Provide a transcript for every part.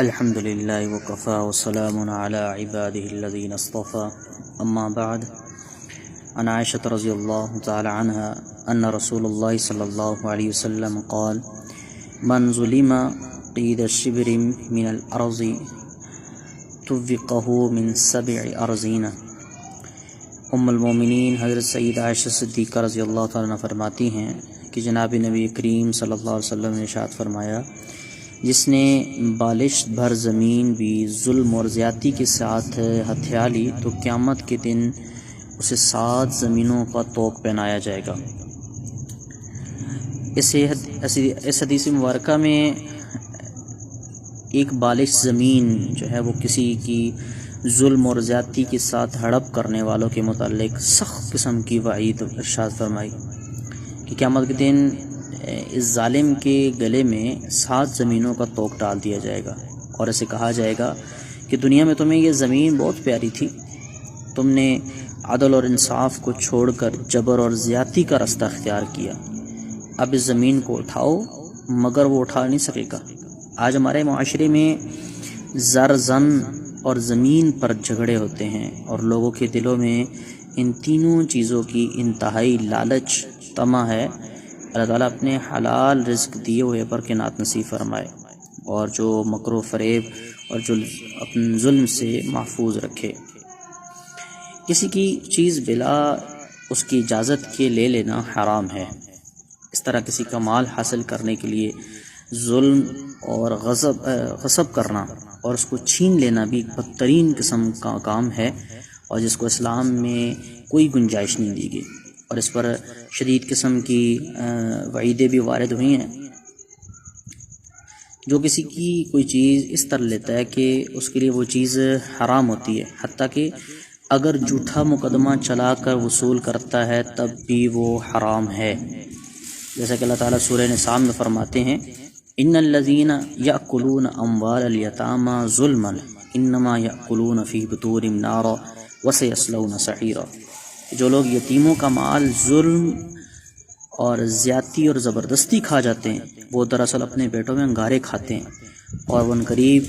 الحمد لله وكفى وسلام على عباده الذين اصطفى اما بعد. عن عائشة رضي الله تعالى عنها ان رسول الله صلى الله عليه وسلم قال: من ظلم قيد الشبر من الارض توقه من 7 ارضين. ام المومنین حضرت سید عائشہ صدیقہ رضی اللہ تعالیٰ عنہ فرماتی ہیں کہ جناب نبی کریم صلی اللہ علیہ وسلم نے ارشاد فرمایا: جس نے بالشت بھر زمین بھی ظلم اور زیادتی کے ساتھ ہتھیا لی تو قیامت کے دن اسے 7 زمینوں کا طوق پہنایا جائے گا. اس حدیث مبارکہ میں ایک بالشت زمین جو ہے وہ کسی کی ظلم اور زیادتی کے ساتھ ہڑپ کرنے والوں کے متعلق سخت قسم کی وعید ارشاد فرمائی کہ قیامت کے دن اس ظالم کے گلے میں 7 زمینوں کا طوق ڈال دیا جائے گا اور اسے کہا جائے گا کہ دنیا میں تمہیں یہ زمین بہت پیاری تھی، تم نے عدل اور انصاف کو چھوڑ کر جبر اور زیادتی کا رستہ اختیار کیا، اب اس زمین کو اٹھاؤ، مگر وہ اٹھا نہیں سکے گا. آج ہمارے معاشرے میں زر زن اور زمین پر جھگڑے ہوتے ہیں اور لوگوں کے دلوں میں ان تینوں چیزوں کی انتہائی لالچ طمع ہے. اللہ تعالیٰ اپنے حلال رزق دیے ہوئے پر قناعت نصیب فرمائے اور جو مکر و فریب اور جو اپنے ظلم سے محفوظ رکھے. کسی کی چیز بلا اس کی اجازت کے لے لینا حرام ہے. اس طرح کسی کا مال حاصل کرنے کے لیے ظلم اور غصب کرنا اور اس کو چھین لینا بھی ایک بدترین قسم کا کام ہے اور جس کو اسلام میں کوئی گنجائش نہیں دی گئی، اور اس پر شدید قسم کی وعیدیں بھی وارد ہوئی ہیں. جو کسی کی کوئی چیز اس طرح لیتا ہے کہ اس کے لیے وہ چیز حرام ہوتی ہے، حتیٰ کہ اگر جھوٹا مقدمہ چلا کر وصول کرتا ہے تب بھی وہ حرام ہے. جیسا کہ اللہ تعالیٰ سورہ نساء میں فرماتے ہیں: ان الذین یأکلون اموال الیتامی ظلما انما یأکلون فی بطونہم نارا وسیصلون سعیرا. جو لوگ یتیموں کا مال ظلم اور زیادتی اور زبردستی کھا جاتے ہیں وہ دراصل اپنے پیٹوں میں انگارے کھاتے ہیں اور وہ عنقریب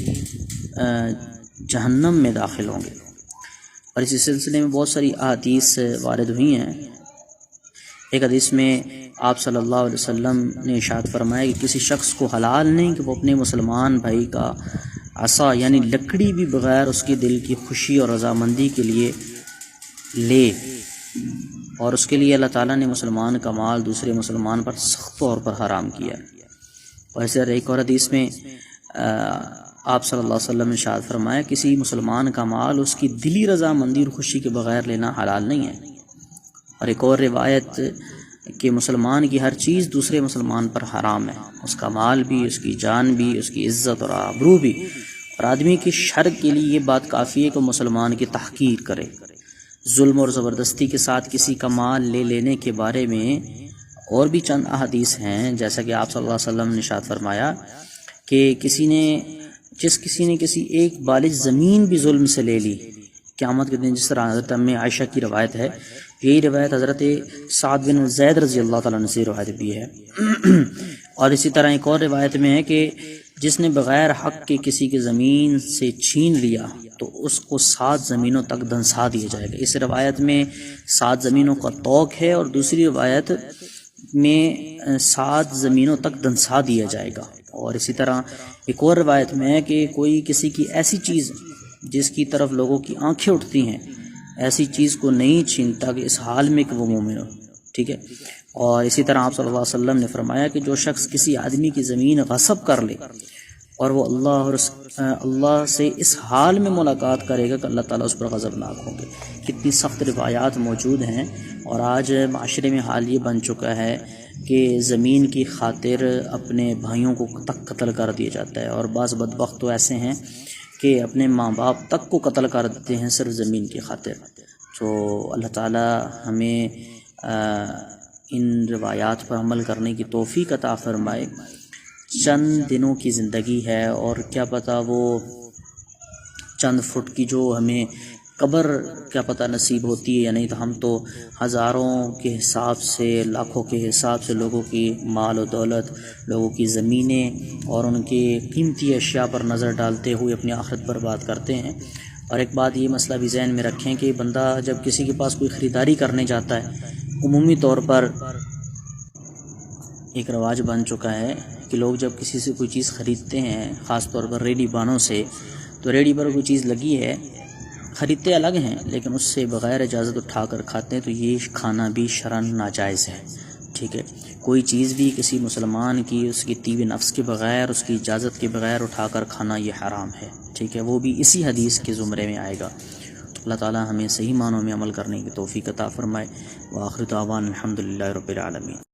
جہنم میں داخل ہوں گے. اور اسی سلسلے میں بہت ساری احادیث وارد ہوئی ہیں. ایک حدیث میں آپ صلی اللہ علیہ وسلم نے ارشاد فرمایا کہ کسی شخص کو حلال نہیں کہ وہ اپنے مسلمان بھائی کا عصا یعنی لکڑی بھی بغیر اس کے دل کی خوشی اور رضامندی کے لیے لے، اور اس کے لیے اللہ تعالیٰ نے مسلمان کا مال دوسرے مسلمان پر سخت طور پر حرام کیا. اور اسی طرح ایک اور حدیث میں آپ صلی اللہ علیہ وسلم نے ارشاد فرمایا کسی مسلمان کا مال اس کی دلی رضامندی اور خوشی کے بغیر لینا حلال نہیں ہے. اور ایک اور روایت کہ مسلمان کی ہر چیز دوسرے مسلمان پر حرام ہے، اس کا مال بھی، اس کی جان بھی، اس کی عزت اور آبرو بھی. اور آدمی کی شر کے لیے یہ بات کافی ہے کہ مسلمان کی تحقیر کرے. ظلم اور زبردستی کے ساتھ کسی کا مال لے لینے کے بارے میں اور بھی چند احادیث ہیں، جیسا کہ آپ صلی اللہ علیہ وسلم نے ارشاد فرمایا کہ کسی نے کسی ایک بالشت زمین بھی ظلم سے لے لی قیامت کے دن، جس طرح حضرت ام عائشہ کی روایت ہے. یہی روایت حضرت سعد بن زید رضی اللہ تعالیٰ عنہ سے روایت بھی ہے. اور اسی طرح ایک اور روایت میں ہے کہ جس نے بغیر حق کے کسی کی زمین سے چھین لیا تو اس کو 7 زمینوں تک دھنسا دیا جائے گا. اس روایت میں 7 زمینوں کا طوق ہے اور دوسری روایت میں 7 زمینوں تک دھنسا دیا جائے گا. اور اسی طرح ایک اور روایت میں ہے کہ کوئی کسی کی ایسی چیز جس کی طرف لوگوں کی آنکھیں اٹھتی ہیں ایسی چیز کو نہیں چھینتا کہ اس حال میں کہ وہ مومن ہو. ٹھیک ہے. اور اسی طرح آپ صلی اللہ علیہ وسلم نے فرمایا کہ جو شخص کسی آدمی کی زمین غصب کر لے اور وہ اللہ سے اس حال میں ملاقات کرے گا کہ اللہ تعالیٰ اس پر غضبناک ہوں گے. کتنی سخت روایات موجود ہیں. اور آج معاشرے میں حال یہ بن چکا ہے کہ زمین کی خاطر اپنے بھائیوں کو تک قتل کر دیا جاتا ہے، اور بعض بدبخت تو ایسے ہیں کہ اپنے ماں باپ تک کو قتل کر دیتے ہیں صرف زمین کی خاطر. تو اللہ تعالیٰ ہمیں ان روایات پر عمل کرنے کی توفیق عطا فرمائے. چند دنوں کی زندگی ہے اور کیا پتہ وہ چند فٹ کی جو ہمیں قبر کیا پتہ نصیب ہوتی ہے یا نہیں، تو ہم تو ہزاروں کے حساب سے، لاکھوں کے حساب سے لوگوں کی مال و دولت، لوگوں کی زمینیں اور ان کی قیمتی اشیاء پر نظر ڈالتے ہوئے اپنی آخرت برباد کرتے ہیں۔ اور ایک بات یہ مسئلہ بھی ذہن میں رکھیں کہ بندہ جب کسی کے پاس کوئی خریداری کرنے جاتا ہے، عمومی طور پر ایک رواج بن چکا ہے کہ لوگ جب کسی سے کوئی چیز خریدتے ہیں، خاص طور پر ریڈی بانوں سے، تو ریڈی پر کوئی چیز لگی ہے، خریدتے الگ ہیں لیکن اس سے بغیر اجازت اٹھا کر کھاتے ہیں، تو یہ کھانا بھی شرعاً ناجائز ہے، ٹھیک ہے۔ کوئی چیز بھی کسی مسلمان کی اس کی طیب نفس کے بغیر، اس کی اجازت کے بغیر اٹھا کر کھانا یہ حرام ہے، ٹھیک ہے، وہ بھی اسی حدیث کے زمرے میں آئے گا۔ تو اللہ تعالی ہمیں صحیح معنوں میں عمل کرنے کی توفیق عطا فرمائے۔ وآخر دعوانا الحمدللہ رب العالمین۔